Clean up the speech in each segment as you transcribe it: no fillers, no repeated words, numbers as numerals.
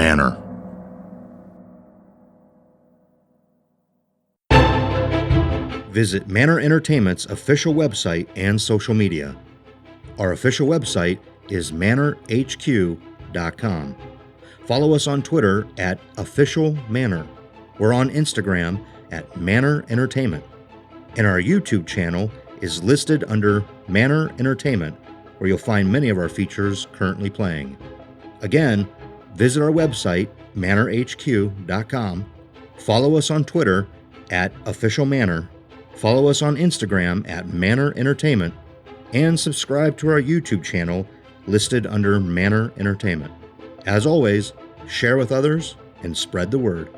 Manor. Visit Manor Entertainment's official website and social media. Our official website is manorhq.com. Follow us on Twitter at officialmanor. We're on Instagram at Manor Entertainment. And our YouTube channel is listed under Manor Entertainment, where you'll find many of our features currently playing. Again, visit our website, manorhq.com. Follow us on Twitter at officialmanor. Follow us on Instagram at Manor Entertainment, and subscribe to our YouTube channel listed under Manor Entertainment. As always, share with others and spread the word.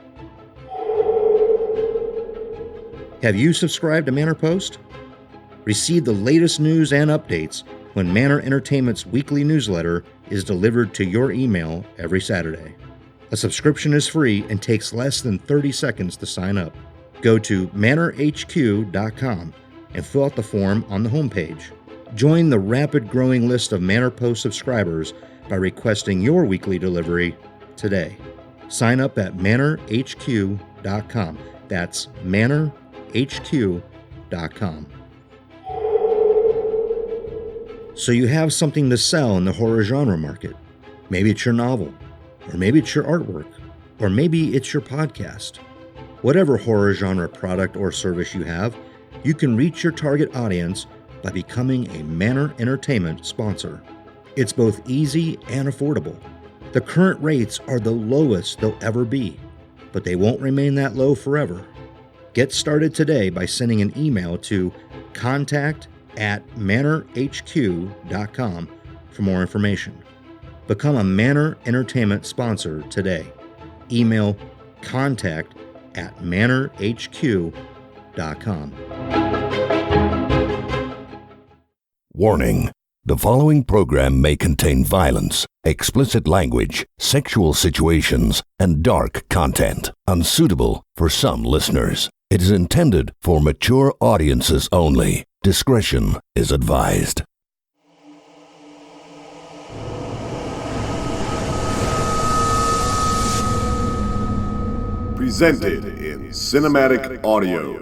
Have you subscribed to Manor Post? Receive the latest news and updates when Manor Entertainment's weekly newsletter is delivered to your email every Saturday. A subscription is free and takes less than 30 seconds to sign up. Go to manorhq.com and fill out the form on the homepage. Join the rapid growing list of Manor Post subscribers by requesting your weekly delivery today. Sign up at manorhq.com. That's manorhq.com. So you have something to sell in the horror genre market. Maybe it's your novel, or maybe it's your artwork, or maybe it's your podcast. Whatever horror genre product or service you have, you can reach your target audience by becoming a Manor Entertainment sponsor. It's both easy and affordable. The current rates are the lowest they'll ever be, but they won't remain that low forever. Get started today by sending an email to contact@manorhq.com for more information. Become a Manor Entertainment sponsor today. Email contact@manorhq.com. Warning. The following program may contain violence, explicit language, sexual situations, and dark content, unsuitable for some listeners. It is intended for mature audiences only. Discretion is advised. Presented in cinematic audio.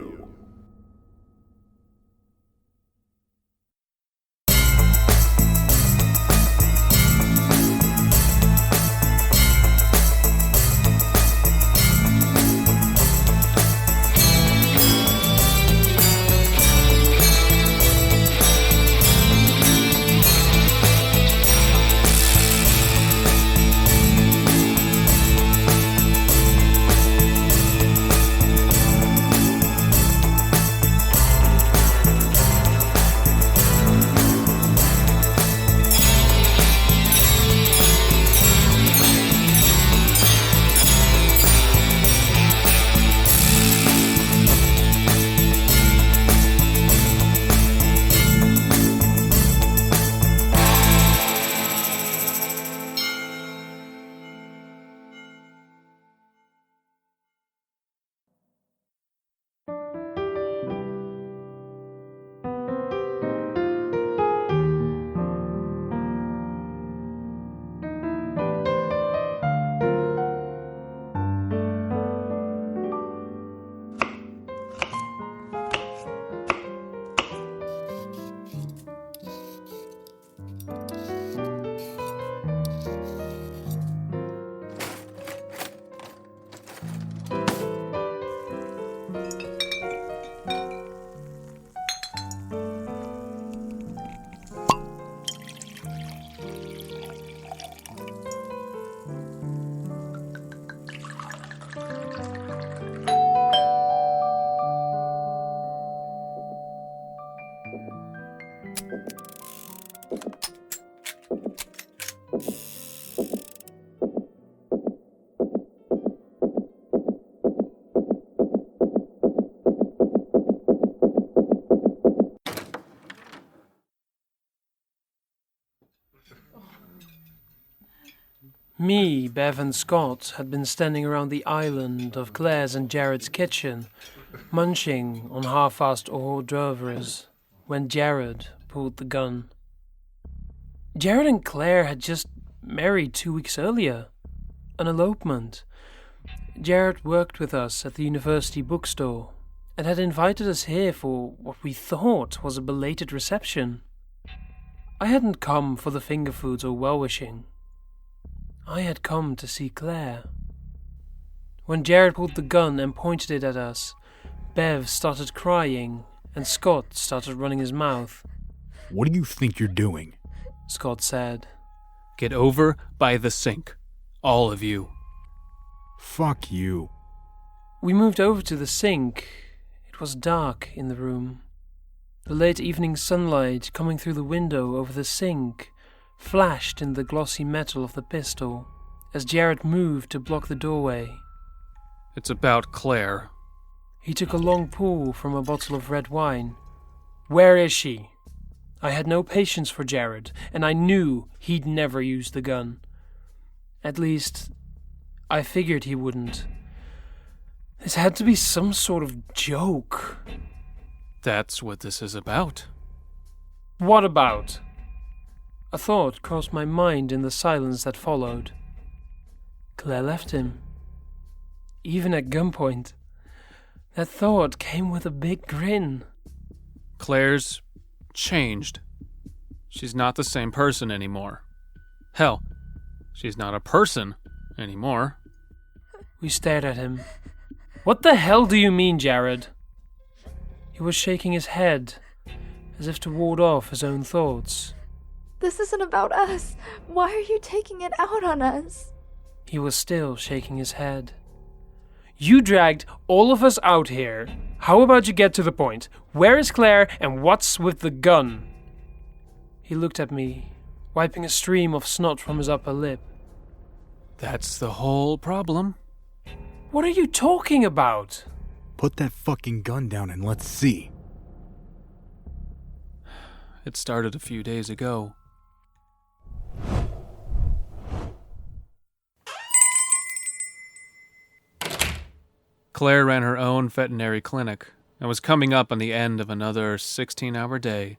Me, Bev, and Scott had been standing around the island of Claire's and Jared's kitchen, munching on half-assed hors d'oeuvres, when Jared pulled the gun. Jared and Claire had just married 2 weeks earlier. an elopement. Jared worked with us at the university bookstore and had invited us here for what we thought was a belated reception. I hadn't come for the finger foods or well-wishing. I had come to see Claire. When Jared pulled the gun and pointed it at us, Bev started crying and Scott started running his mouth. "What do you think you're doing?" Scott said. "Get over by the sink. All of you." "Fuck you." We moved over to the sink. It was dark in the room. The late evening sunlight coming through the window over the sink flashed in the glossy metal of the pistol as Jared moved to block the doorway. "It's about Claire." He took a long pull from a bottle of red wine. "Where is she?" I had no patience for Jared, and I knew he'd never use the gun. At least, I figured he wouldn't. This had to be some sort of joke. That's what this is about. What about? A thought crossed my mind in the silence that followed. Claire left him. Even at gunpoint. That thought came with a big grin. Claire's changed. She's not the same person anymore. Hell, she's not a person anymore. We stared at him. What the hell do you mean, Jared? He was shaking his head, as if to ward off his own thoughts. This isn't about us. Why are you taking it out on us? He was still shaking his head. You dragged all of us out here. How about you get to the point? Where is Claire and what's with the gun? He looked at me, wiping a stream of snot from his upper lip. That's the whole problem. What are you talking about? "Put that fucking gun down and let's see." It started a few days ago. Claire ran her own veterinary clinic and was coming up on the end of another 16-hour day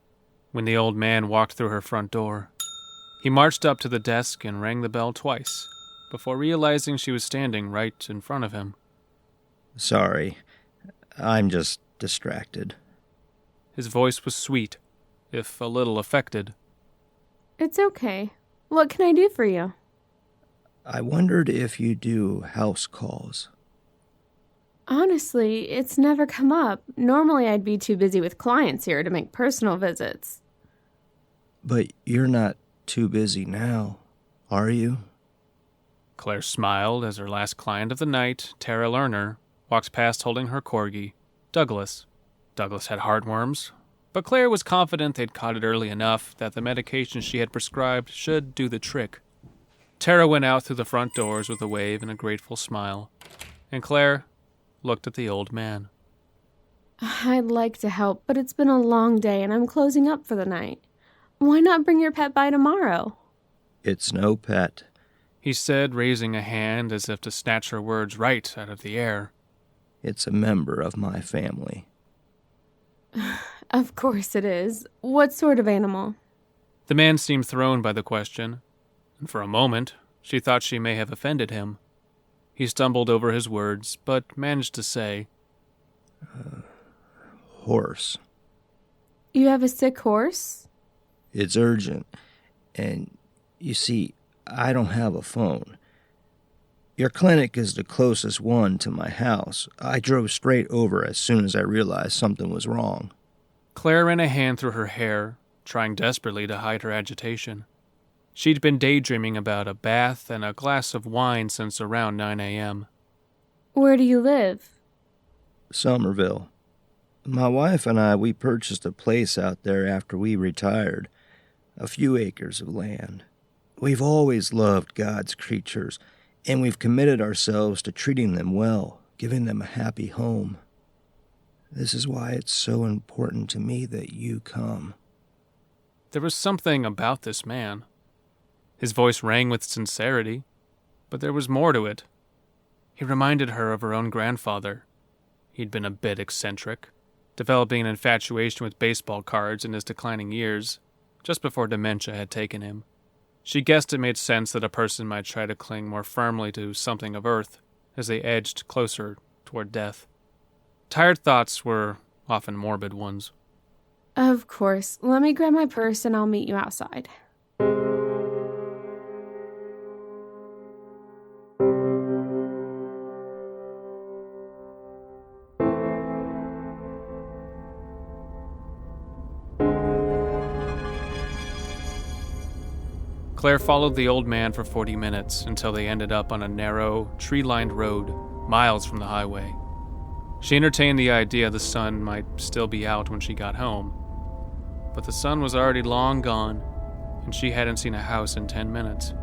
when the old man walked through her front door. He marched up to the desk and rang the bell twice before realizing she was standing right in front of him. Sorry, I'm just distracted. His voice was sweet, if a little affected. It's okay. What can I do for you? I wondered if you do house calls. Honestly, it's never come up. Normally I'd be too busy with clients here to make personal visits. But you're not too busy now, are you? Claire smiled as her last client of the night, Tara Lerner, walked past holding her corgi, Douglas. Douglas had heartworms, but Claire was confident they'd caught it early enough that the medication she had prescribed should do the trick. Tara went out through the front doors with a wave and a grateful smile, and Claire looked at the old man. I'd like to help, but it's been a long day and I'm closing up for the night. Why not bring your pet by tomorrow? It's no pet, he said, raising a hand as if to snatch her words right out of the air. It's a member of my family. Of course it is. What sort of animal? The man seemed thrown by the question, and for a moment she thought she may have offended him. He stumbled over his words, but managed to say, Horse. You have a sick horse? It's urgent, and you see, I don't have a phone. Your clinic is the closest one to my house. I drove straight over as soon as I realized something was wrong. Claire ran a hand through her hair, trying desperately to hide her agitation. She'd been daydreaming about a bath and a glass of wine since around 9 a.m. Where do you live? Somerville. My wife and I, we purchased a place out there after we retired. A few acres of land. We've always loved God's creatures, and we've committed ourselves to treating them well, giving them a happy home. This is why it's so important to me that you come. There was something about this man. His voice rang with sincerity, but there was more to it. He reminded her of her own grandfather. He'd been a bit eccentric, developing an infatuation with baseball cards in his declining years, just before dementia had taken him. She guessed it made sense that a person might try to cling more firmly to something of earth as they edged closer toward death. Tired thoughts were often morbid ones. Of course. Let me grab my purse and I'll meet you outside. Claire followed the old man for 40 minutes until they ended up on a narrow, tree-lined road miles from the highway. She entertained the idea the sun might still be out when she got home, but the sun was already long gone, and she hadn't seen a house in 10 minutes.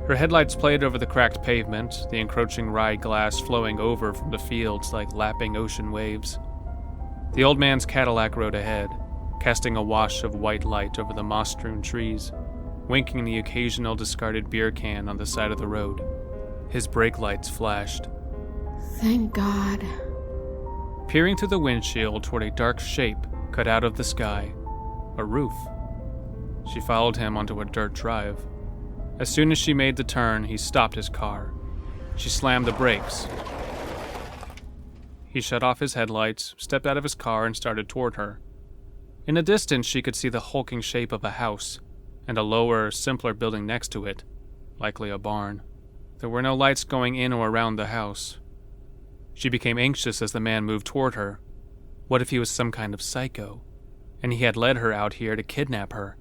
Her headlights played over the cracked pavement, the encroaching rye glass flowing over from the fields like lapping ocean waves. The old man's Cadillac rode ahead, casting a wash of white light over the moss-strewn trees, winking the occasional discarded beer can on the side of the road. His brake lights flashed. Thank God. Peering through the windshield toward a dark shape cut out of the sky, a roof. She followed him onto a dirt drive. As soon as she made the turn, he stopped his car. She slammed the brakes. He shut off his headlights, stepped out of his car, and started toward her. In the distance, she could see the hulking shape of a house, and a lower, simpler building next to it, likely a barn. There were no lights going in or around the house. She became anxious as the man moved toward her. What if he was some kind of psycho, and he had led her out here to kidnap her?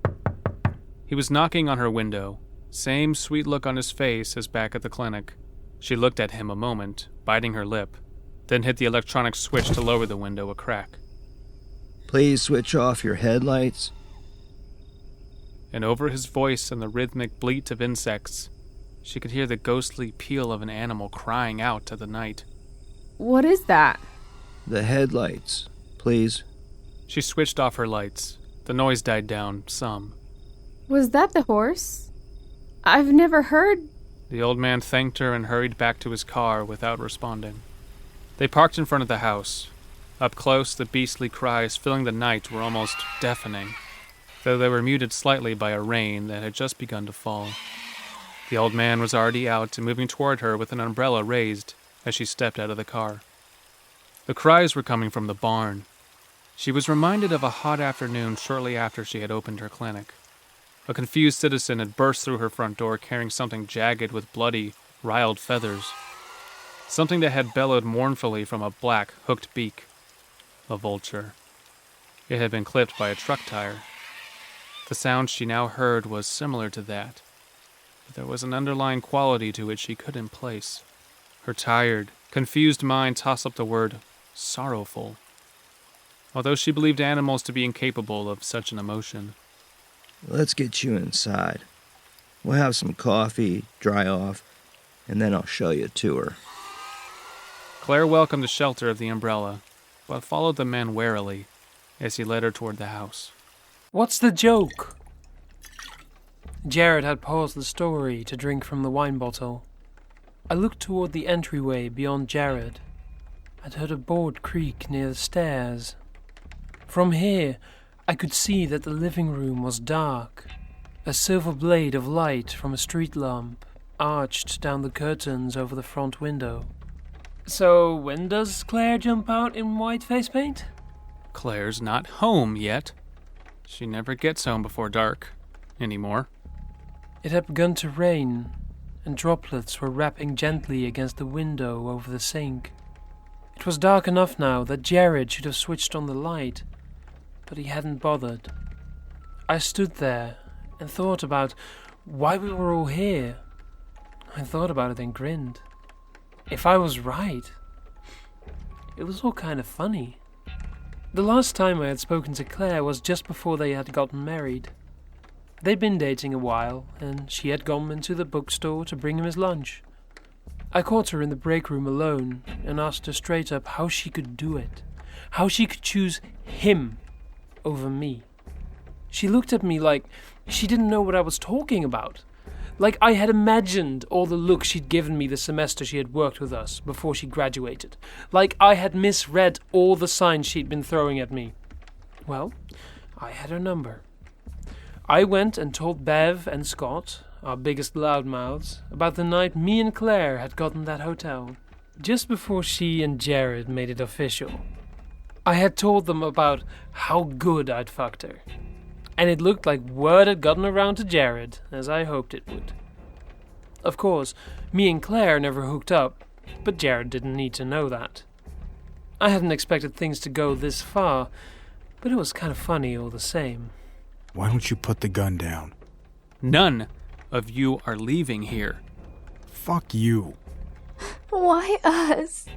He was knocking on her window, same sweet look on his face as back at the clinic. She looked at him a moment, biting her lip, then hit the electronic switch to lower the window a crack. Please switch off your headlights. And over his voice and the rhythmic bleat of insects, she could hear the ghostly peal of an animal crying out to the night. What is that? The headlights, please. She switched off her lights. The noise died down some. Was that the horse? I've never heard... The old man thanked her and hurried back to his car without responding. They parked in front of the house. Up close, the beastly cries filling the night were almost deafening, though they were muted slightly by a rain that had just begun to fall. The old man was already out and moving toward her with an umbrella raised as she stepped out of the car. The cries were coming from the barn. She was reminded of a hot afternoon shortly after she had opened her clinic. A confused citizen had burst through her front door carrying something jagged with bloody, riled feathers. Something that had bellowed mournfully from a black, hooked beak. A vulture. It had been clipped by a truck tire. The sound she now heard was similar to that, but there was an underlying quality to it she couldn't place. Her tired, confused mind tossed up the word sorrowful, although she believed animals to be incapable of such an emotion. Let's get you inside. We'll have some coffee, dry off, and then I'll show you a tour. Claire welcomed the shelter of the umbrella, but followed the man warily as he led her toward the house. What's the joke? Jared had paused the story to drink from the wine bottle. I looked toward the entryway beyond Jared. I'd heard a board creak near the stairs. From here, I could see that the living room was dark. A silver blade of light from a street lamp arched down the curtains over the front window. So when does Claire jump out in white face paint? Claire's not home yet. She never gets home before dark anymore. It had begun to rain, and droplets were rapping gently against the window over the sink. It was dark enough now that Jared should have switched on the light, but he hadn't bothered. I stood there and thought about why we were all here. I thought about it and grinned. If I was right, it was all kind of funny. The last time I had spoken to Claire was just before they had gotten married. They'd been dating a while, and she had gone into the bookstore to bring him his lunch. I caught her in the break room alone and asked her straight up how she could do it, how she could choose him over me. She looked at me like she didn't know what I was talking about. Like I had imagined all the looks she'd given me the semester she had worked with us before she graduated. Like I had misread all the signs she'd been throwing at me. Well, I had her number. I went and told Bev and Scott, our biggest loudmouths, about the night me and Claire had gotten that hotel, just before she and Jared made it official. I had told them about how good I'd fucked her, and it looked like word had gotten around to Jared, as I hoped it would. Of course, me and Claire never hooked up, but Jared didn't need to know that. I hadn't expected things to go this far, but it was kind of funny all the same. Why don't you put the gun down? None of you are leaving here. Fuck you. Why us?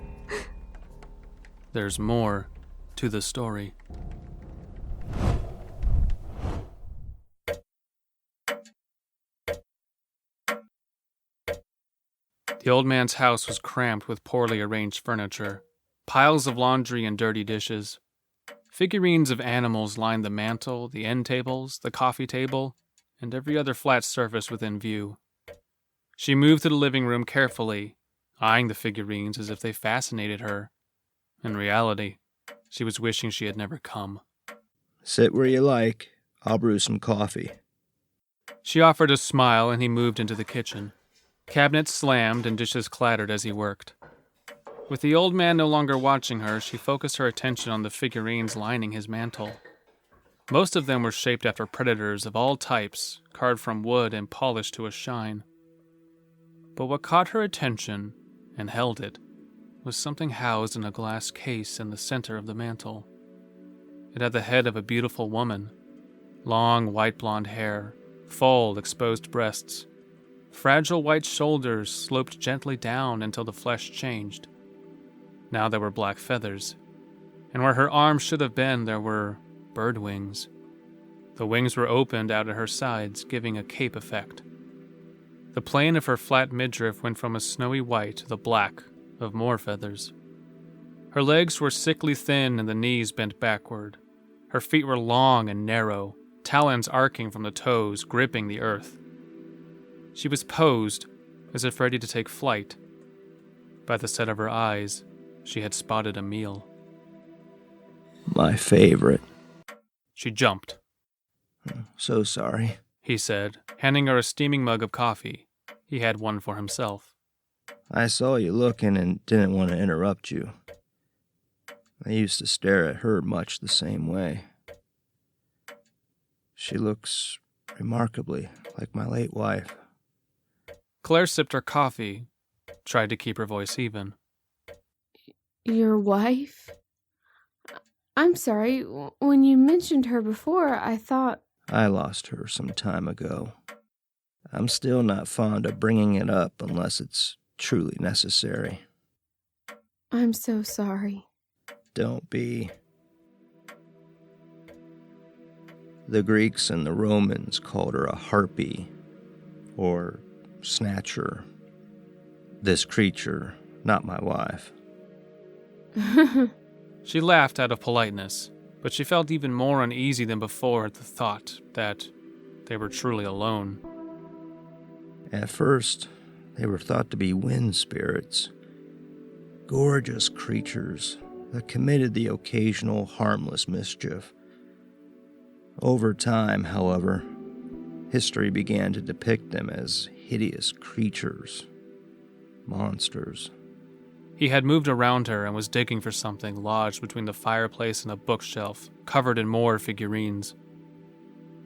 There's more to the story. The old man's house was cramped with poorly arranged furniture, piles of laundry and dirty dishes. Figurines of animals lined the mantel, the end tables, the coffee table, and every other flat surface within view. She moved to the living room carefully, eyeing the figurines as if they fascinated her. In reality, she was wishing she had never come. Sit where you like. I'll brew some coffee. She offered a smile, and he moved into the kitchen. Cabinets slammed and dishes clattered as he worked. With the old man no longer watching her, she focused her attention on the figurines lining his mantel. Most of them were shaped after predators of all types, carved from wood and polished to a shine. But what caught her attention, and held it, was something housed in a glass case in the center of the mantel. It had the head of a beautiful woman, long white blonde hair, full exposed breasts. Fragile white shoulders sloped gently down until the flesh changed. Now there were black feathers, and where her arms should have been there were bird wings. The wings were opened out at her sides, giving a cape effect. The plane of her flat midriff went from a snowy white to the black of more feathers. Her legs were sickly thin and the knees bent backward. Her feet were long and narrow, talons arcing from the toes, gripping the earth. She was posed, as if ready to take flight. By the set of her eyes, she had spotted a meal. My favorite. She jumped. So sorry. He said, handing her a steaming mug of coffee. He had one for himself. I saw you looking and didn't want to interrupt you. I used to stare at her much the same way. She looks remarkably like my late wife. Claire sipped her coffee, tried to keep her voice even. Your wife? I'm sorry, when you mentioned her before, I thought... I lost her some time ago. I'm still not fond of bringing it up unless it's truly necessary. I'm so sorry. Don't be. The Greeks and the Romans called her a harpy, or snatcher. This creature, not my wife. She laughed out of politeness, but she felt even more uneasy than before at the thought that they were truly alone. At first, they were thought to be wind spirits, gorgeous creatures that committed the occasional harmless mischief. Over time, however, history began to depict them as hideous creatures, monsters. He had moved around her and was digging for something lodged between the fireplace and a bookshelf, covered in more figurines.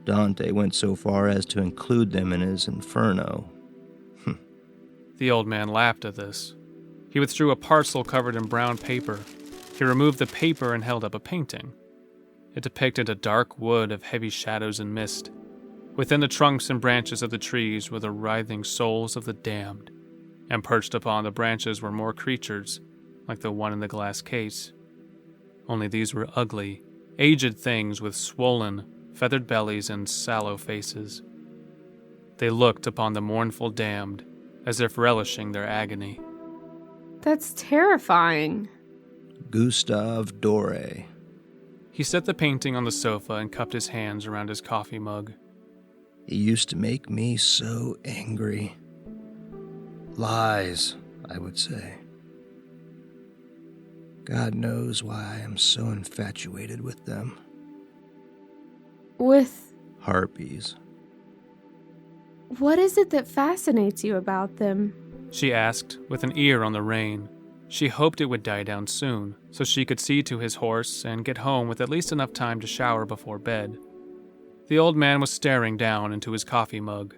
Dante went so far as to include them in his Inferno. The old man laughed at this. He withdrew a parcel covered in brown paper. He removed the paper and held up a painting. It depicted a dark wood of heavy shadows and mist. Within the trunks and branches of the trees were the writhing souls of the damned, and perched upon the branches were more creatures, like the one in the glass case. Only these were ugly, aged things with swollen, feathered bellies and sallow faces. They looked upon the mournful damned, as if relishing their agony. That's terrifying. Gustave Doré. He set the painting on the sofa and cupped his hands around his coffee mug. He used to make me so angry. Lies, I would say. God knows why I am so infatuated with them. With harpies. What is it that fascinates you about them? She asked, with an ear on the rain. She hoped it would die down soon, so she could see to his horse and get home with at least enough time to shower before bed. The old man was staring down into his coffee mug.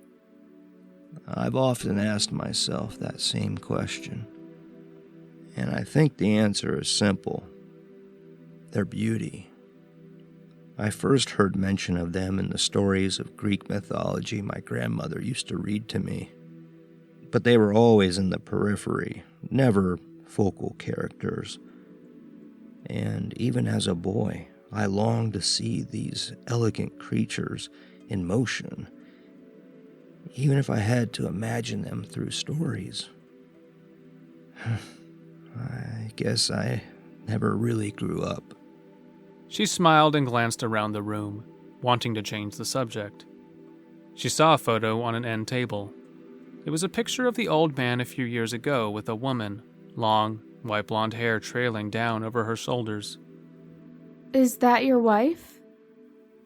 I've often asked myself that same question, and I think the answer is simple. Their beauty. I first heard mention of them in the stories of Greek mythology my grandmother used to read to me. But they were always in the periphery, never focal characters. And even as a boy, I longed to see these elegant creatures in motion, even if I had to imagine them through stories. I guess I never really grew up. She smiled and glanced around the room, wanting to change the subject. She saw a photo on an end table. It was a picture of the old man a few years ago with a woman, long, white blonde hair trailing down over her shoulders. Is that your wife?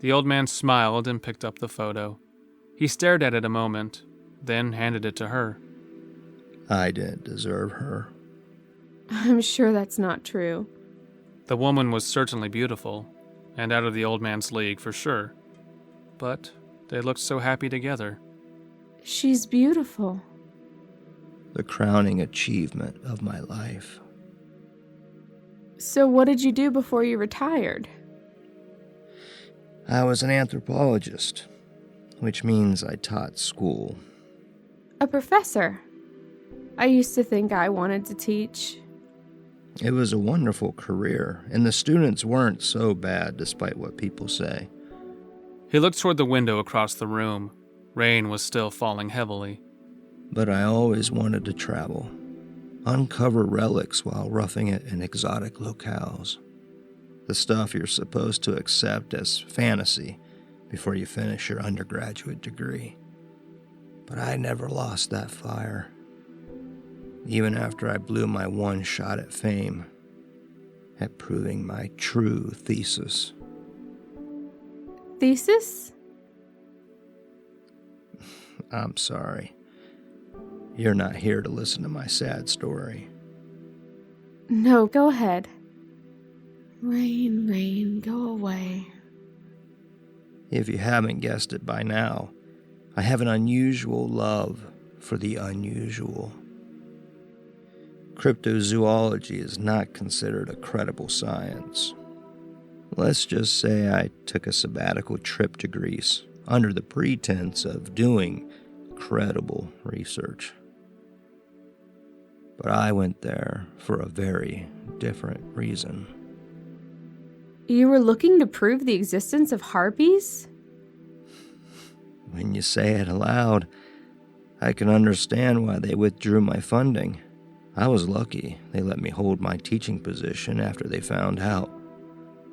The old man smiled and picked up the photo. He stared at it a moment, then handed it to her. I didn't deserve her. I'm sure that's not true. The woman was certainly beautiful, and out of the old man's league for sure. But they looked so happy together. She's beautiful. The crowning achievement of my life. So what did you do before you retired? I was an anthropologist, which means I taught school. A professor. I used to think I wanted to teach. It was a wonderful career, and the students weren't so bad despite what people say. He looked toward the window across the room. Rain was still falling heavily. But I always wanted to travel, uncover relics while roughing it in exotic locales. The stuff you're supposed to accept as fantasy before you finish your undergraduate degree. But I never lost that fire. Even after I blew my one shot at fame, at proving my true thesis. Thesis? I'm sorry. You're not here to listen to my sad story. No, go ahead. Rain, rain, go away. If you haven't guessed it by now, I have an unusual love for the unusual. Cryptozoology is not considered a credible science. Let's just say I took a sabbatical trip to Greece under the pretense of doing credible research. But I went there for a very different reason. You were looking to prove the existence of harpies? When you say it aloud, I can understand why they withdrew my funding. I was lucky they let me hold my teaching position after they found out.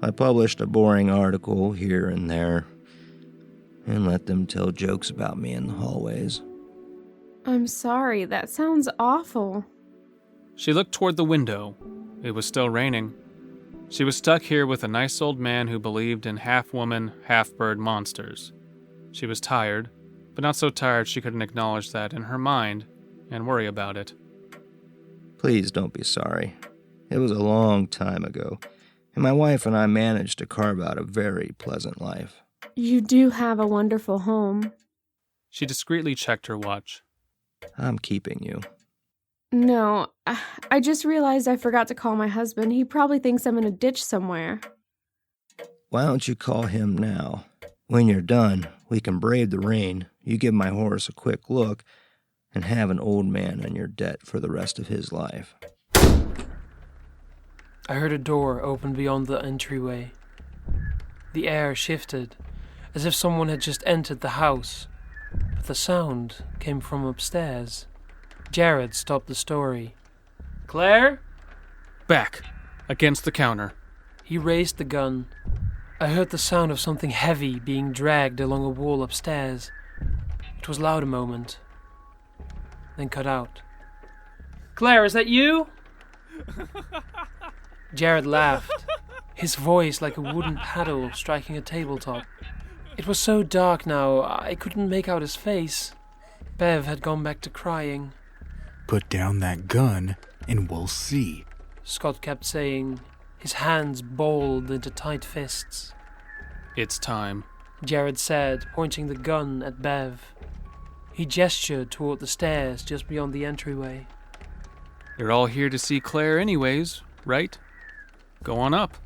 I published a boring article here and there, and let them tell jokes about me in the hallways. I'm sorry, that sounds awful. She looked toward the window. It was still raining. She was stuck here with a nice old man who believed in half-woman, half-bird monsters. She was tired, but not so tired she couldn't acknowledge that in her mind and worry about it. Please don't be sorry. It was a long time ago, and my wife and I managed to carve out a very pleasant life. You do have a wonderful home. She discreetly checked her watch. I'm keeping you. No, I just realized I forgot to call my husband. He probably thinks I'm in a ditch somewhere. Why don't you call him now? When you're done, we can brave the rain, you give my horse a quick look, and have an old man in your debt for the rest of his life. I heard a door open beyond the entryway. The air shifted, as if someone had just entered the house, but the sound came from upstairs. Jared stopped the story. "Claire?" Back, against the counter. He raised the gun. I heard the sound of something heavy being dragged along a wall upstairs. It was loud a moment, then cut out. "Claire, is that you?" Jared laughed, his voice like a wooden paddle striking a tabletop. It was so dark now, I couldn't make out his face. Bev had gone back to crying. Put down that gun and we'll see. Scott kept saying, his hands balled into tight fists. It's time, Jared said, pointing the gun at Bev. He gestured toward the stairs just beyond the entryway. You're all here to see Claire anyways, right? Go on up.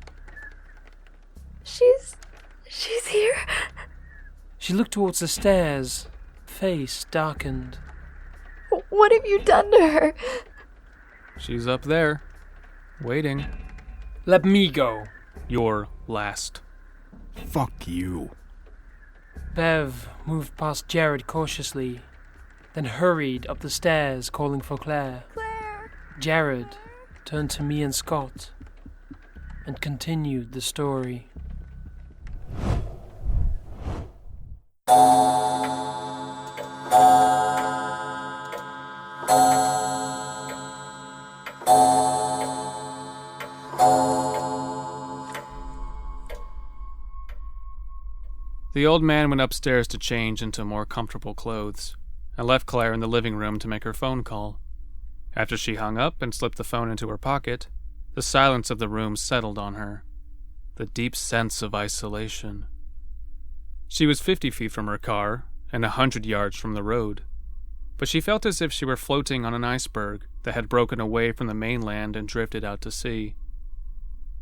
She's here. She looked towards the stairs, face darkened. What have you done to her? She's up there, waiting. Let me go. You're last. Fuck you. Bev moved past Jared cautiously, then hurried up the stairs calling for Claire. Claire! Jared turned to me and Scott and continued the story. The old man went upstairs to change into more comfortable clothes and left Claire in the living room to make her phone call. After she hung up and slipped the phone into her pocket, the silence of the room settled on her, the deep sense of isolation. She was 50 feet from her car and 100 yards from the road, but she felt as if she were floating on an iceberg that had broken away from the mainland and drifted out to sea.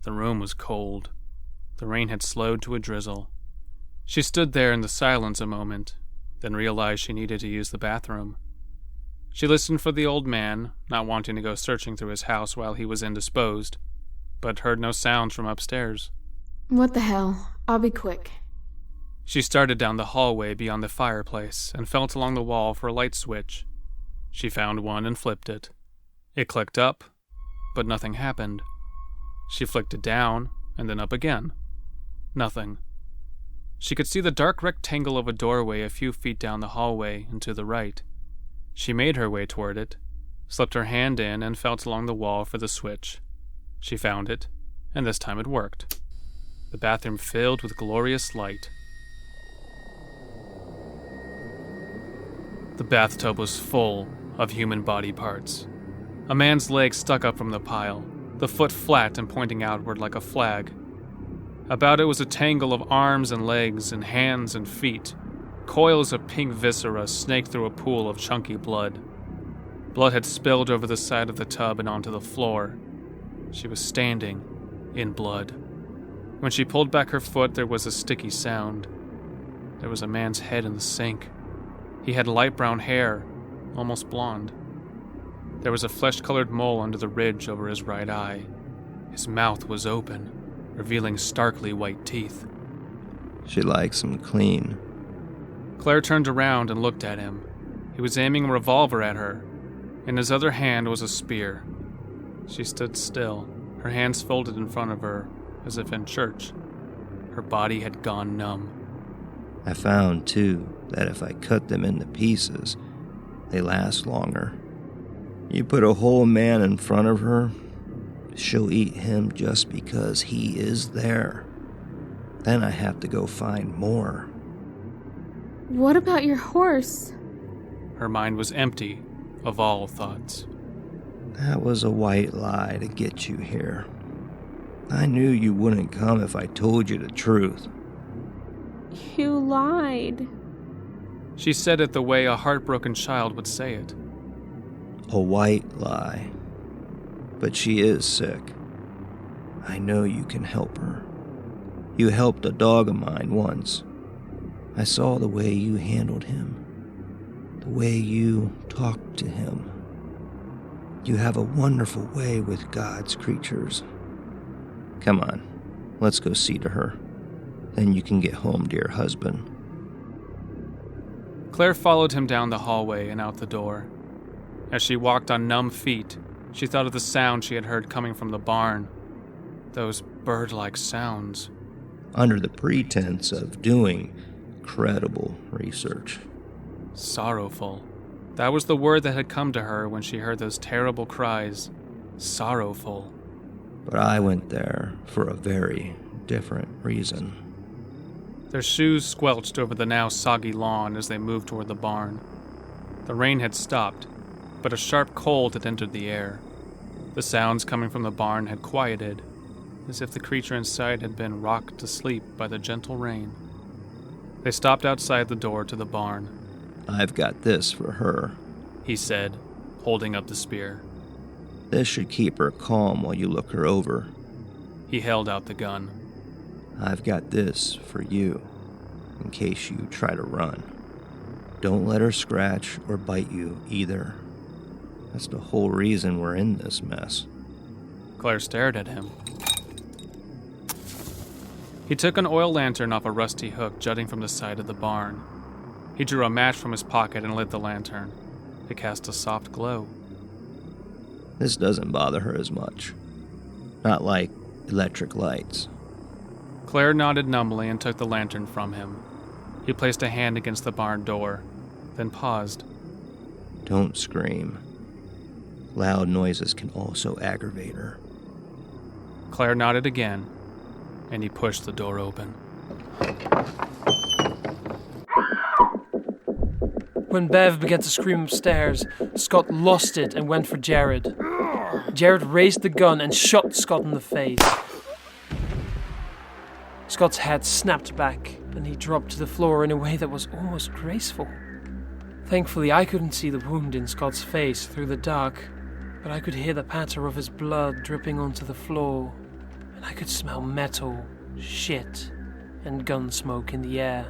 The room was cold. The rain had slowed to a drizzle. She stood there in the silence a moment, then realized she needed to use the bathroom. She listened for the old man, not wanting to go searching through his house while he was indisposed, but heard no sounds from upstairs. What the hell? I'll be quick. She started down the hallway beyond the fireplace and felt along the wall for a light switch. She found one and flipped it. It clicked up, but nothing happened. She flicked it down and then up again. Nothing. She could see the dark rectangle of a doorway a few feet down the hallway and to the right. She made her way toward it, slipped her hand in and felt along the wall for the switch. She found it, and this time it worked. The bathroom filled with glorious light. The bathtub was full of human body parts. A man's leg stuck up from the pile, the foot flat and pointing outward like a flag. About it was a tangle of arms and legs and hands and feet. Coils of pink viscera snaked through a pool of chunky blood. Blood had spilled over the side of the tub and onto the floor. She was standing in blood. When she pulled back her foot, there was a sticky sound. There was a man's head in the sink. He had light brown hair, almost blonde. There was a flesh-colored mole under the ridge over his right eye. His mouth was open, revealing starkly white teeth. She likes them clean. Claire turned around and looked at him. He was aiming a revolver at her. In his other hand was a spear. She stood still, her hands folded in front of her, as if in church. Her body had gone numb. I found, too, that if I cut them into pieces, they last longer. You put a whole man in front of her, she'll eat him just because he is there. Then I have to go find more. What about your horse? Her mind was empty of all thoughts. That was a white lie to get you here. I knew you wouldn't come if I told you the truth. You lied. She said it the way a heartbroken child would say it. A white lie. But she is sick. I know you can help her. You helped a dog of mine once. I saw the way you handled him. The way you talked to him. You have a wonderful way with God's creatures. Come on, let's go see to her. Then you can get home to your husband. Claire followed him down the hallway and out the door. As she walked on numb feet, she thought of the sound she had heard coming from the barn. Those bird-like sounds. Under the pretense of doing credible research. Sorrowful. That was the word that had come to her when she heard those terrible cries. Sorrowful. But I went there for a very different reason. Their shoes squelched over the now soggy lawn as they moved toward the barn. The rain had stopped, but a sharp cold had entered the air. The sounds coming from the barn had quieted, as if the creature inside had been rocked to sleep by the gentle rain. They stopped outside the door to the barn. "I've got this for her," he said, holding up the spear. "This should keep her calm while you look her over." He held out the gun. "I've got this for you, in case you try to run. Don't let her scratch or bite you either. That's the whole reason we're in this mess." Claire stared at him. He took an oil lantern off a rusty hook jutting from the side of the barn. He drew a match from his pocket and lit the lantern. It cast a soft glow. "This doesn't bother her as much. Not like electric lights." Claire nodded numbly and took the lantern from him. He placed a hand against the barn door, then paused. "Don't scream. Loud noises can also aggravate her." Claire nodded again, and he pushed the door open. When Bev began to scream upstairs, Scott lost it and went for Jared. Jared raised the gun and shot Scott in the face. Scott's head snapped back, and he dropped to the floor in a way that was almost graceful. Thankfully, I couldn't see the wound in Scott's face through the dark, but I could hear the patter of his blood dripping onto the floor, and I could smell metal, shit, and gun smoke in the air.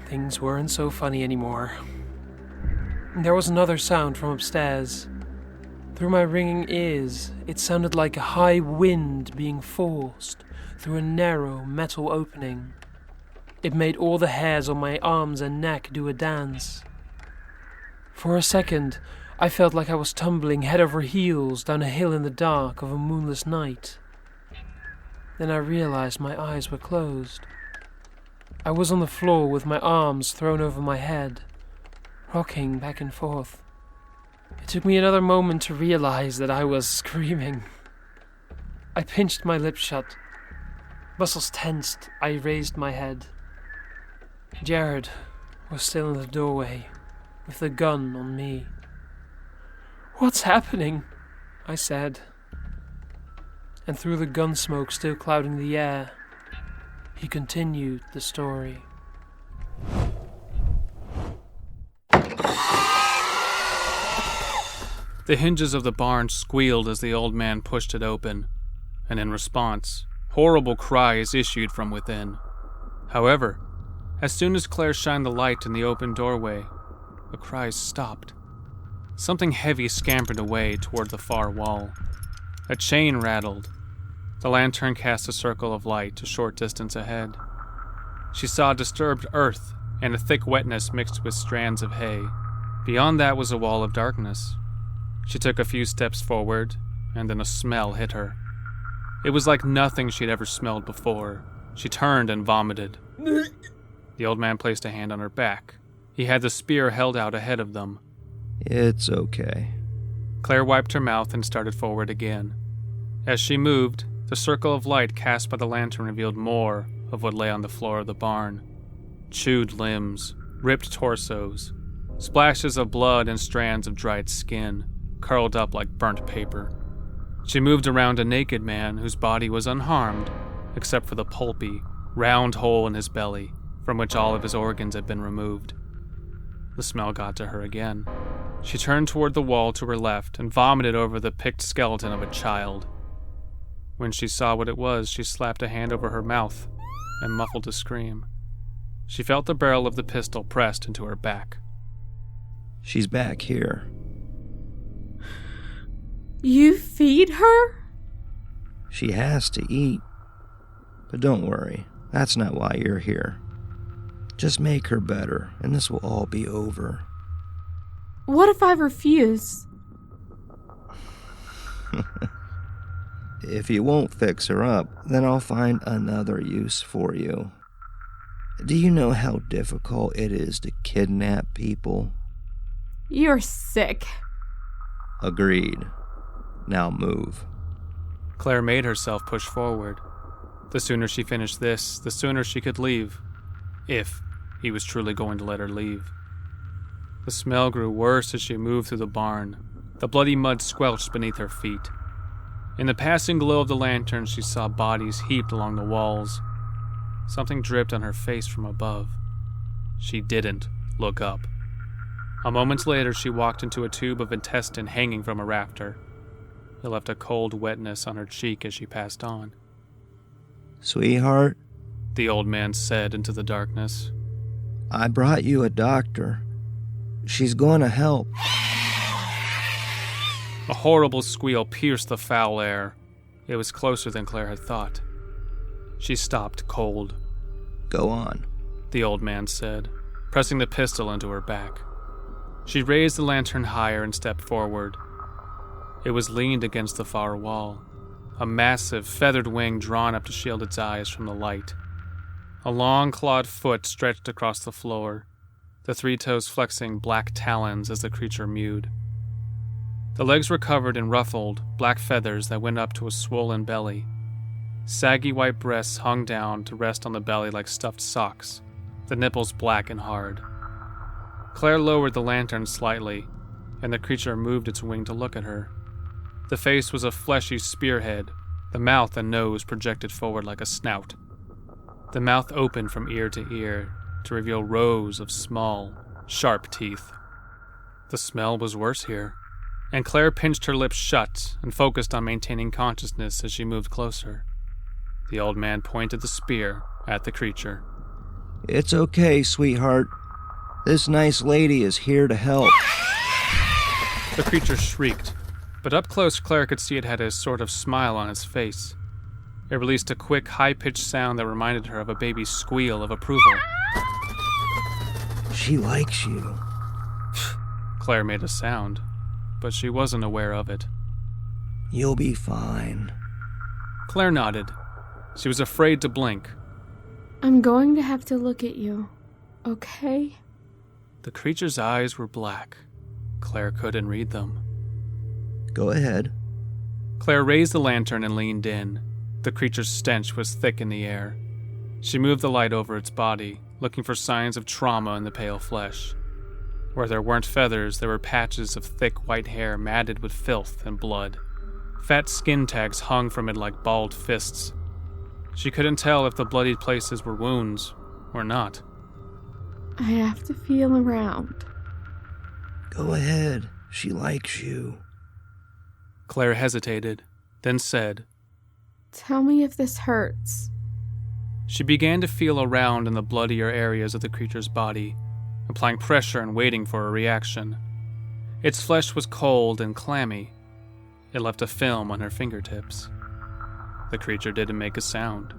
Things weren't so funny anymore. There was another sound from upstairs. Through my ringing ears, it sounded like a high wind being forced through a narrow metal opening. It made all the hairs on my arms and neck do a dance. For a second, I felt like I was tumbling head over heels down a hill in the dark of a moonless night. Then I realized my eyes were closed. I was on the floor with my arms thrown over my head, rocking back and forth. It took me another moment to realize that I was screaming. I pinched my lips shut. Muscles tensed, I raised my head. Jared was still in the doorway, with the gun on me. "What's happening?" I said. And through the gun smoke still clouding the air, he continued the story. The hinges of the barn squealed as the old man pushed it open, and in response, horrible cries issued from within. However, as soon as Claire shined the light in the open doorway, the cries stopped. Something heavy scampered away toward the far wall. A chain rattled. The lantern cast a circle of light a short distance ahead. She saw disturbed earth and a thick wetness mixed with strands of hay. Beyond that was a wall of darkness. She took a few steps forward, and then a smell hit her. It was like nothing she'd ever smelled before. She turned and vomited. The old man placed a hand on her back. He had the spear held out ahead of them. "It's okay." Claire wiped her mouth and started forward again. As she moved, the circle of light cast by the lantern revealed more of what lay on the floor of the barn. Chewed limbs, ripped torsos, splashes of blood and strands of dried skin, curled up like burnt paper. She moved around a naked man whose body was unharmed, except for the pulpy, round hole in his belly, from which all of his organs had been removed. The smell got to her again. She turned toward the wall to her left and vomited over the picked skeleton of a child. When she saw what it was, she slapped a hand over her mouth and muffled a scream. She felt the barrel of the pistol pressed into her back. "She's back here." You feed her? "She has to eat. But don't worry, that's not why you're here. Just make her better, and this will all be over." What if I refuse? "If you won't fix her up, then I'll find another use for you. Do you know how difficult it is to kidnap people?" You're sick. "Agreed. Now move." Claire made herself push forward. The sooner she finished this, the sooner she could leave. If he was truly going to let her leave. The smell grew worse as she moved through the barn. The bloody mud squelched beneath her feet. In the passing glow of the lantern, she saw bodies heaped along the walls. Something dripped on her face from above. She didn't look up. A moment later, she walked into a tube of intestine hanging from a rafter. It left a cold wetness on her cheek as she passed on. Sweetheart, the old man said into the darkness. I brought you a doctor. She's going to help. A horrible squeal pierced the foul air. It was closer than Claire had thought. She stopped cold. Go on, the old man said, pressing the pistol into her back. She raised the lantern higher and stepped forward. It was leaned against the far wall, a massive, feathered wing drawn up to shield its eyes from the light. A long, clawed foot stretched across the floor, the 3 toes flexing black talons as the creature mewed. The legs were covered in ruffled, black feathers that went up to a swollen belly. Saggy white breasts hung down to rest on the belly like stuffed socks, the nipples black and hard. Claire lowered the lantern slightly, and the creature moved its wing to look at her. The face was a fleshy spearhead, the mouth and nose projected forward like a snout. The mouth opened from ear to ear to reveal rows of small, sharp teeth. The smell was worse here, and Claire pinched her lips shut and focused on maintaining consciousness as she moved closer. The old man pointed the spear at the creature. It's okay, sweetheart. This nice lady is here to help. The creature shrieked, but up close Claire could see it had a sort of smile on its face. It released a quick, high-pitched sound that reminded her of a baby's squeal of approval. She likes you. Claire made a sound, but she wasn't aware of it. You'll be fine. Claire nodded. She was afraid to blink. I'm going to have to look at you, okay? The creature's eyes were black. Claire couldn't read them. Go ahead. Claire raised the lantern and leaned in. The creature's stench was thick in the air. She moved the light over its body, looking for signs of trauma in the pale flesh. Where there weren't feathers, there were patches of thick white hair matted with filth and blood. Fat skin tags hung from it like balled fists. She couldn't tell if the bloodied places were wounds or not. I have to feel around. Go ahead. She likes you. Claire hesitated, then said, Tell me if this hurts. She began to feel around in the bloodier areas of the creature's body, applying pressure and waiting for a reaction. Its flesh was cold and clammy. It left a film on her fingertips. The creature didn't make a sound.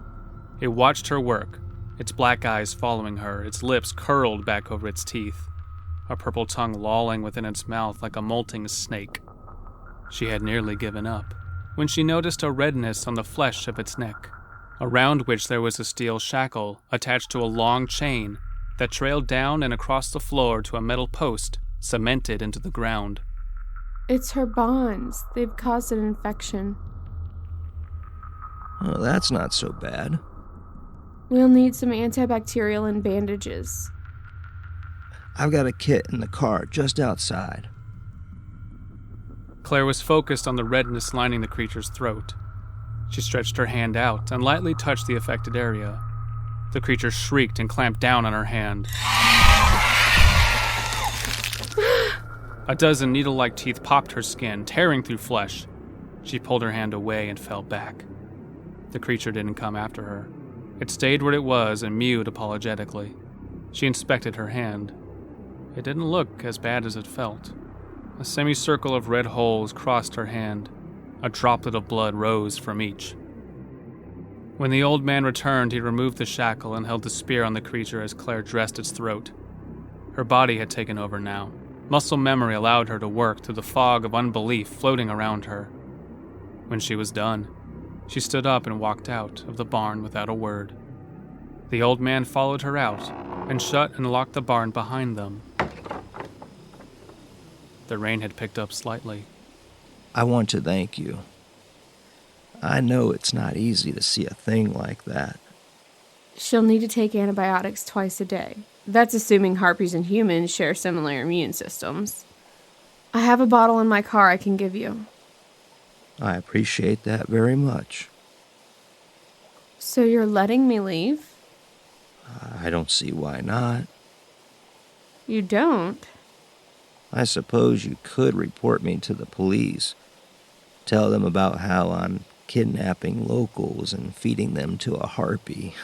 It watched her work, its black eyes following her, its lips curled back over its teeth, a purple tongue lolling within its mouth like a molting snake. She had nearly given up when she noticed a redness on the flesh of its neck, around which there was a steel shackle attached to a long chain that trailed down and across the floor to a metal post cemented into the ground. It's her bonds. They've caused an infection. Oh, that's not so bad. We'll need some antibacterial and bandages. I've got a kit in the car just outside. Claire was focused on the redness lining the creature's throat. She stretched her hand out and lightly touched the affected area. The creature shrieked and clamped down on her hand. A dozen needle-like teeth popped her skin, tearing through flesh. She pulled her hand away and fell back. The creature didn't come after her. It stayed where it was and mewed apologetically. She inspected her hand. It didn't look as bad as it felt. A semicircle of red holes crossed her hand. A droplet of blood rose from each. When the old man returned, he removed the shackle and held the spear on the creature as Claire dressed its throat. Her body had taken over now. Muscle memory allowed her to work through the fog of unbelief floating around her. When she was done, she stood up and walked out of the barn without a word. The old man followed her out and shut and locked the barn behind them. The rain had picked up slightly. I want to thank you. I know it's not easy to see a thing like that. She'll need to take antibiotics twice a day. That's assuming harpies and humans share similar immune systems. I have a bottle in my car I can give you. I appreciate that very much. So you're letting me leave? I don't see why not. You don't? I suppose you could report me to the police. Tell them about how I'm kidnapping locals and feeding them to a harpy.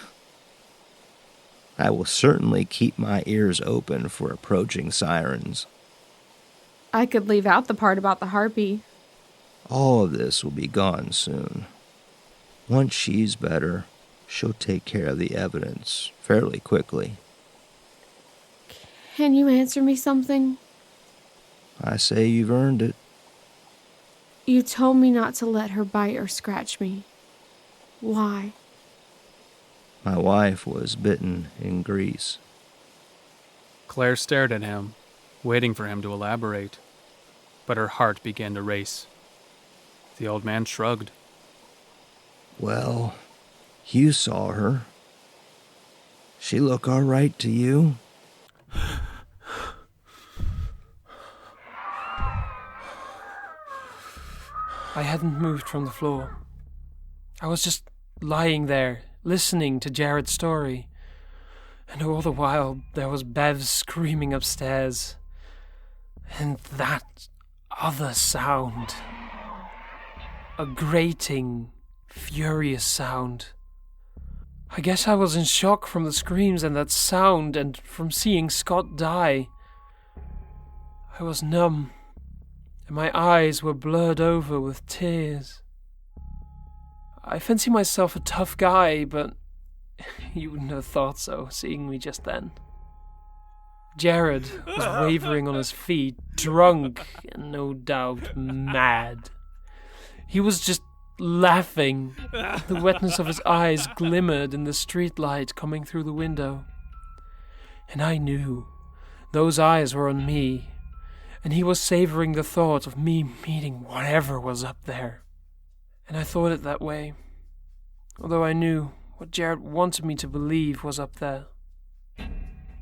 I will certainly keep my ears open for approaching sirens. I could leave out the part about the harpy. All of this will be gone soon. Once she's better, she'll take care of the evidence fairly quickly. Can you answer me something? I say you've earned it. You told me not to let her bite or scratch me. Why? My wife was bitten in Greece. Claire stared at him, waiting for him to elaborate, but her heart began to race. The old man shrugged. Well, you saw her. She look all right to you? I hadn't moved from the floor. I was just lying there, listening to Jared's story. And all the while, there was Bev screaming upstairs. And that other sound. A grating, furious sound. I guess I was in shock from the screams and that sound and from seeing Scott die. I was numb, and my eyes were blurred over with tears. I fancy myself a tough guy, but you wouldn't have thought so, seeing me just then. Jared was wavering on his feet, drunk and no doubt mad. He was just laughing. The wetness of his eyes glimmered in the streetlight coming through the window. And I knew those eyes were on me, and he was savoring the thought of me meeting whatever was up there. And I thought it that way, although I knew what Jared wanted me to believe was up there.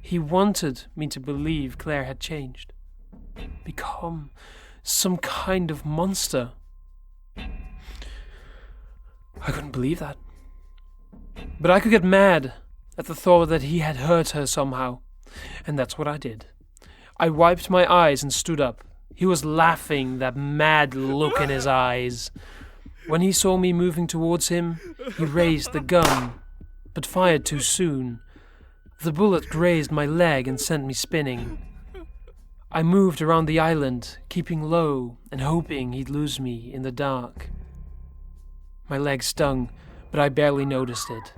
He wanted me to believe Claire had changed, become some kind of monster. I couldn't believe that. But I could get mad at the thought that he had hurt her somehow, and that's what I did. I wiped my eyes and stood up. He was laughing, that mad look in his eyes. When he saw me moving towards him, he raised the gun, but fired too soon. The bullet grazed my leg and sent me spinning. I moved around the island, keeping low and hoping he'd lose me in the dark. My leg stung, but I barely noticed it.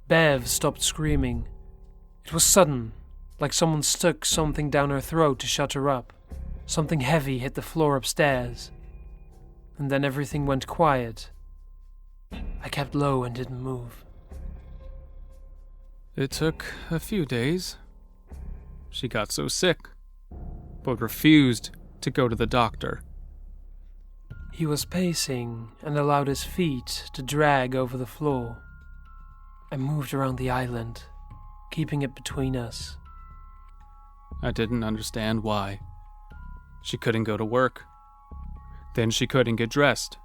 Bev stopped screaming. It was sudden, like someone stuck something down her throat to shut her up. Something heavy hit the floor upstairs. And then everything went quiet. I kept low and didn't move. It took a few days. She got so sick, but refused to go to the doctor. He was pacing and allowed his feet to drag over the floor. I moved around the island, keeping it between us. I didn't understand why. She couldn't go to work. Then she couldn't get dressed.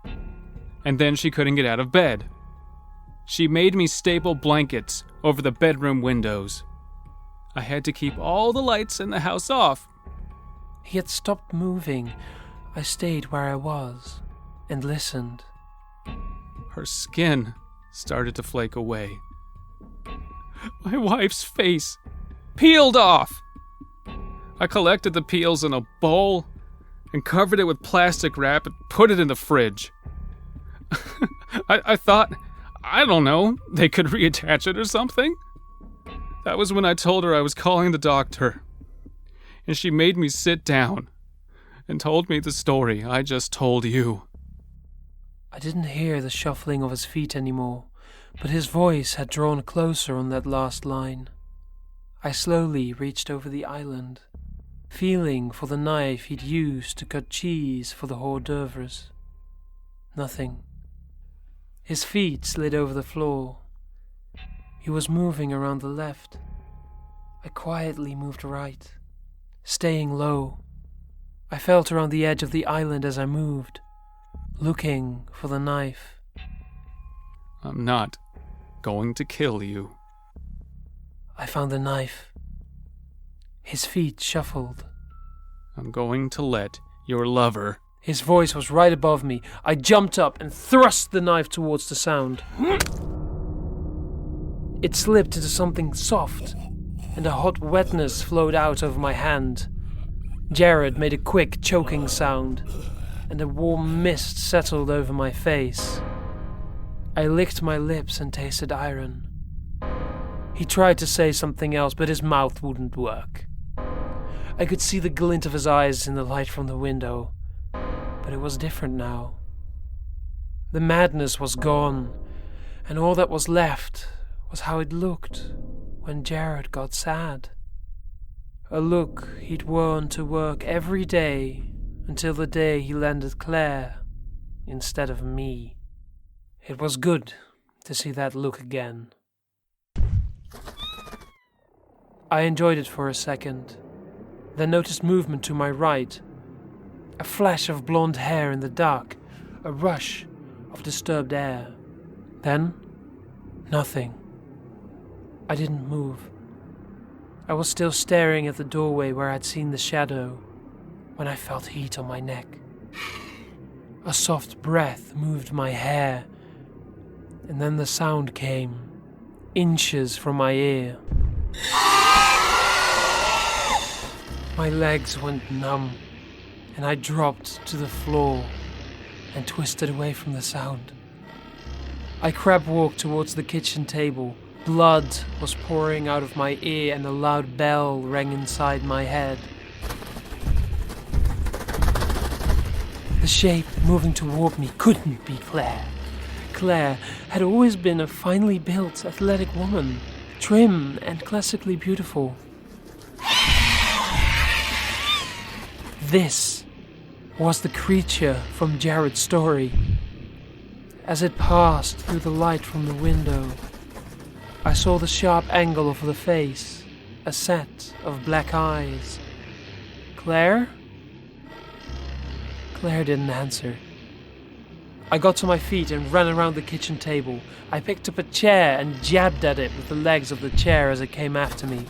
And then she couldn't get out of bed. She made me staple blankets over the bedroom windows. I had to keep all the lights in the house off. He had stopped moving. I stayed where I was and listened. Her skin started to flake away. My wife's face peeled off. I collected the peels in a bowl and covered it with plastic wrap and put it in the fridge. I thought, I don't know, they could reattach it or something. That was when I told her I was calling the doctor. And she made me sit down and told me the story I just told you. I didn't hear the shuffling of his feet anymore, but his voice had drawn closer on that last line. I slowly reached over the island, feeling for the knife he'd used to cut cheese for the hors d'oeuvres. Nothing. His feet slid over the floor. He was moving around the left. I quietly moved right, staying low. I felt around the edge of the island as I moved, looking for the knife. I'm not going to kill you. I found the knife. His feet shuffled. I'm going to let your lover... His voice was right above me. I jumped up and thrust the knife towards the sound. It slipped into something soft, and a hot wetness flowed out over my hand. Jared made a quick, choking sound, and a warm mist settled over my face. I licked my lips and tasted iron. He tried to say something else, but his mouth wouldn't work. I could see the glint of his eyes in the light from the window, but it was different now. The madness was gone, and all that was left was how it looked when Jared got sad. A look he'd worn to work every day until the day he landed Claire instead of me. It was good to see that look again. I enjoyed it for a second, then noticed movement to my right. A flash of blonde hair in the dark, a rush of disturbed air. Then, nothing. I didn't move. I was still staring at the doorway where I'd seen the shadow when I felt heat on my neck. A soft breath moved my hair, and then the sound came, inches from my ear. My legs went numb, and I dropped to the floor and twisted away from the sound. I crab walked towards the kitchen table. Blood was pouring out of my ear and a loud bell rang inside my head. The shape moving toward me couldn't be Claire. Claire had always been a finely built, athletic woman, trim and classically beautiful. This was the creature from Jared's story. As it passed through the light from the window, I saw the sharp angle of the face, a set of black eyes. Claire? Claire didn't answer. I got to my feet and ran around the kitchen table. I picked up a chair and jabbed at it with the legs of the chair as it came after me.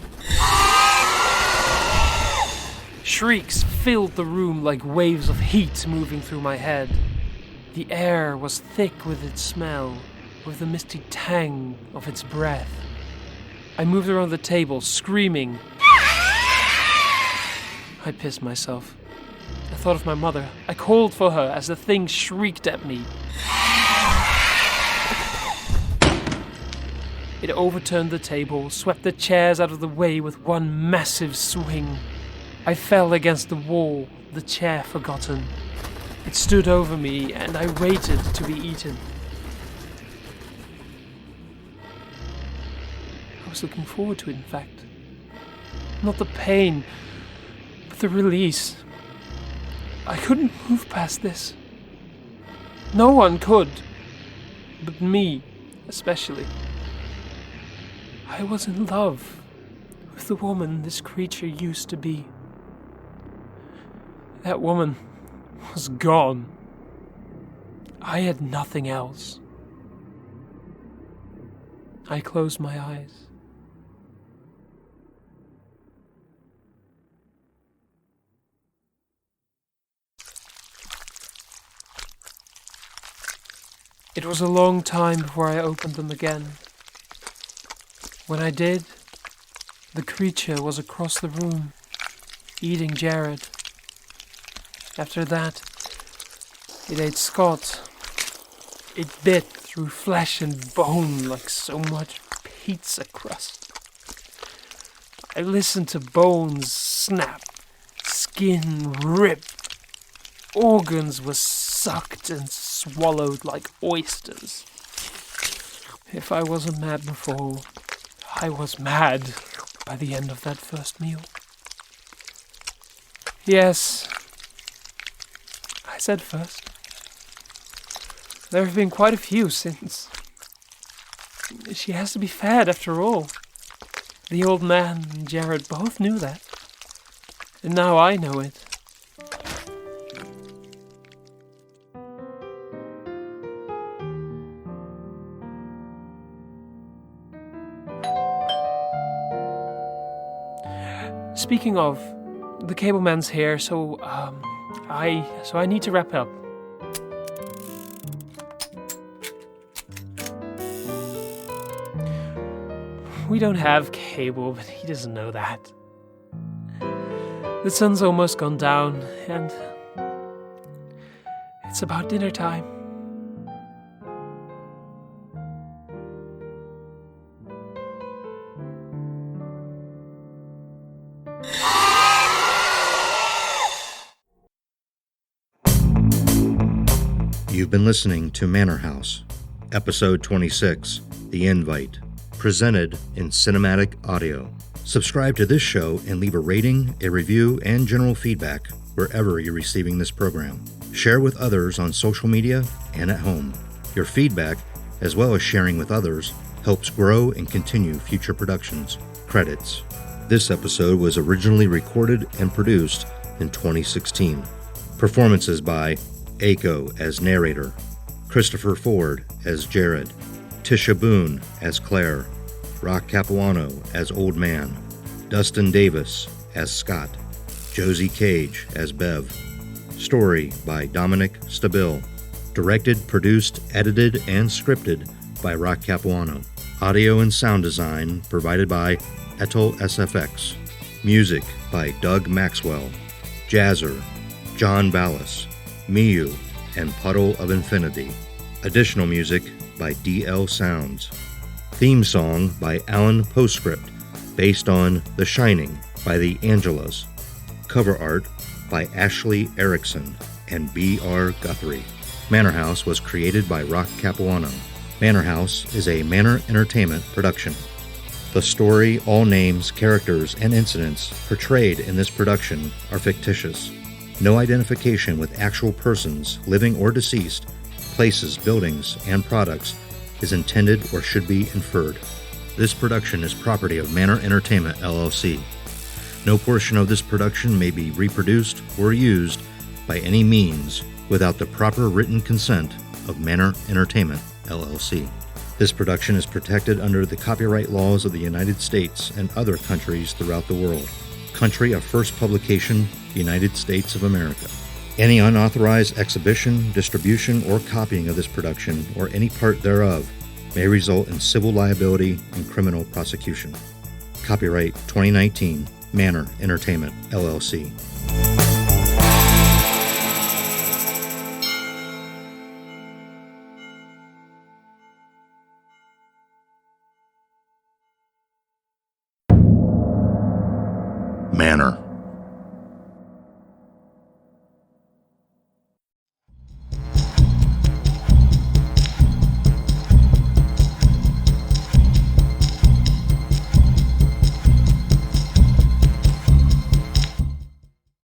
Shrieks filled the room like waves of heat moving through my head. The air was thick with its smell, with the misty tang of its breath. I moved around the table, screaming. I pissed myself. I thought of my mother. I called for her as the thing shrieked at me. It overturned the table, swept the chairs out of the way with one massive swing. I fell against the wall, the chair forgotten. It stood over me, and I waited to be eaten. I was looking forward to it, in fact. Not the pain, but the release. I couldn't move past this. No one could, but me, especially. I was in love with the woman this creature used to be. That woman was gone. I had nothing else. I closed my eyes. It was a long time before I opened them again. When I did, the creature was across the room, eating Jared. After that, it ate Scott. It bit through flesh and bone like so much pizza crust. I listened to bones snap, skin rip. Organs were sucked and swallowed like oysters. If I wasn't mad before, I was mad by the end of that first meal. Yes, I said first. There have been quite a few since. She has to be fed after all. The old man and Jared both knew that. And now I know it. Speaking of, the cable man's here, so I need to wrap up. We don't have cable, but he doesn't know that. The sun's almost gone down, and it's about dinner time. You've been listening to Manor House, Episode 26, The Invite, presented in cinematic audio. Subscribe to this show and leave a rating, a review, and general feedback wherever you're receiving this program. Share with others on social media and at home. Your feedback, as well as sharing with others, helps grow and continue future productions. Credits. This episode was originally recorded and produced in 2016. Performances by Aiko as narrator, Christopher Ford as Jared, Tisha Boone as Claire, Rock Capuano as Old Man, Dustin Davis as Scott, Josie Cage as Bev. Story by Dominic Stabile. Directed, produced, edited, and scripted by Rock Capuano. Audio and sound design provided by EttalSFX. Music by Doug Maxwell, Jazzer, John Ballas, Miyu, and Puddle of Infinity. Additional music by DL Sounds. Theme song by Alan Postscript, based on The Shining by the Angelas. Cover art by Ashley Erickson and B.R. Guthrie. Manor House was created by Rock Capuano. Manor House is a Manor Entertainment production. The story, all names, characters, and incidents portrayed in this production are fictitious. No identification with actual persons, living or deceased, places, buildings, and products is intended or should be inferred. This production is property of Manor Entertainment, LLC. No portion of this production may be reproduced or used by any means without the proper written consent of Manor Entertainment, LLC. This production is protected under the copyright laws of the United States and other countries throughout the world. Country of first publication, United States of America. Any unauthorized exhibition, distribution, or copying of this production, or any part thereof, may result in civil liability and criminal prosecution. Copyright 2019, Manor Entertainment, LLC. Manor.